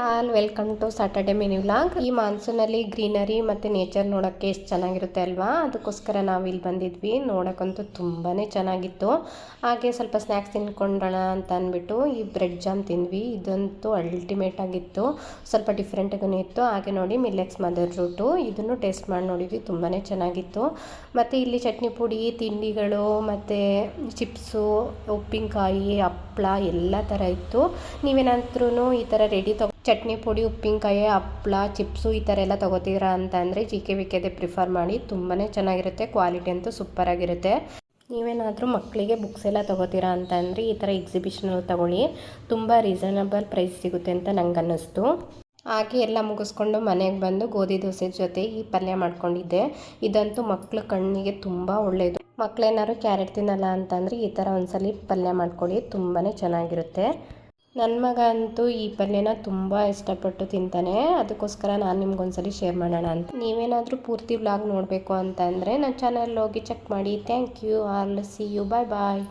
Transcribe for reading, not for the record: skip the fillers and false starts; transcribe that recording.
All welcome to Saturday mini vlog. ಈ ಮಾನ್ಸೂನಲ್ಲಿ greenery ಮತ್ತು ನೇಚರ್ ನೋಡೋಕ್ಕೆ ಎಷ್ಟು ಚೆನ್ನಾಗಿರುತ್ತೆ ಅಲ್ವಾ. ಅದಕ್ಕೋಸ್ಕರ ನಾವು ಇಲ್ಲಿ ಬಂದಿದ್ವಿ. ನೋಡೋಕ್ಕಂತೂ ತುಂಬಾ ಚೆನ್ನಾಗಿತ್ತು. ಹಾಗೆ ಸ್ವಲ್ಪ ಸ್ನ್ಯಾಕ್ಸ್ ತಿನ್ಕೊಂಡೋಣ ಅಂತ ಅಂದ್ಬಿಟ್ಟು ಈ ಬ್ರೆಡ್ ಜಾಮ್ ತಿಂದ್ವಿ. ಇದಂತೂ ಅಲ್ಟಿಮೇಟ್ ಆಗಿತ್ತು, ಸ್ವಲ್ಪ ಡಿಫ್ರೆಂಟಾಗೂ ಇತ್ತು. ಹಾಗೆ ನೋಡಿ ಮಿಲ್ಲೆಟ್ಸ್ ಮದರ್ ರೂಟು, ಇದನ್ನು ಟೇಸ್ಟ್ ಮಾಡಿ ನೋಡಿದ್ವಿ, ತುಂಬಾ ಚೆನ್ನಾಗಿತ್ತು. ಮತ್ತು ಇಲ್ಲಿ ಚಟ್ನಿ ಪುಡಿ, ತಿಂಡಿಗಳು ಮತ್ತು ಚಿಪ್ಸು, ಉಪ್ಪಿನಕಾಯಿ, ಹಪ್ಪಳ ಎಲ್ಲ ಥರ ಇತ್ತು. ನೀವೇನಾದ್ರೂ ಈ ಥರ ರೆಡಿ ಚಟ್ನಿ ಪುಡಿ, ಉಪ್ಪಿನಕಾಯಿ, ಹಪ್ಪಳ, ಚಿಪ್ಸು ಈ ಥರ ಎಲ್ಲ ತೊಗೋತೀರಾ ಅಂತ ಅಂದರೆ JKVKದೇ ಪ್ರಿಫರ್ ಮಾಡಿ. ತುಂಬಾ ಚೆನ್ನಾಗಿರುತ್ತೆ, ಕ್ವಾಲಿಟಿ ಅಂತೂ ಸೂಪರಾಗಿರುತ್ತೆ. ನೀವೇನಾದರೂ ಮಕ್ಕಳಿಗೆ ಬುಕ್ಸ್ ಎಲ್ಲ ತೊಗೋತೀರಾ ಅಂತ ಅಂದರೆ ಈ ಥರ ಎಕ್ಸಿಬಿಷನಲ್ಲಿ ತೊಗೊಳ್ಳಿ, ತುಂಬ ರೀಸನಬಲ್ ಪ್ರೈಸ್ ಸಿಗುತ್ತೆ ಅಂತ ನಂಗೆ ಅನ್ನಿಸ್ತು. ಹಾಗೆ ಎಲ್ಲ ಮುಗಿಸ್ಕೊಂಡು ಮನೆಗೆ ಬಂದು ಗೋಧಿ ದೋಸೆ ಜೊತೆ ಈ ಪಲ್ಯ ಮಾಡ್ಕೊಂಡಿದ್ದೆ. ಇದಂತೂ ಮಕ್ಕಳ ಕಣ್ಣಿಗೆ ತುಂಬ ಒಳ್ಳೆಯದು. ಮಕ್ಕಳೇನಾದ್ರು ಕ್ಯಾರೆಟ್ ತಿನ್ನಲ್ಲ ಅಂತಂದರೆ ಈ ಥರ ಒಂದ್ಸಲ ಪಲ್ಯ ಮಾಡ್ಕೊಳ್ಳಿ, ತುಂಬಾ ಚೆನ್ನಾಗಿರುತ್ತೆ. ನನ್ನ ಮಗ ಅಂತೂ ಈ ಪಲ್ಯನ ತುಂಬ ಇಷ್ಟಪಟ್ಟು ತಿಂತಾನೆ. ಅದಕ್ಕೋಸ್ಕರ ನಾನು ನಿಮ್ಗೊಂದ್ಸಲಿ ಶೇರ್ ಮಾಡೋಣ ಅಂತ. ನೀವೇನಾದರೂ ಪೂರ್ತಿ ವ್ಲಾಗ್ ನೋಡಬೇಕು ಅಂತ ಅಂದರೆ ನನ್ನ ಚಾನಲ್ ಹೋಗಿ ಚೆಕ್ ಮಾಡಿ. Thank you all, see you, bye bye.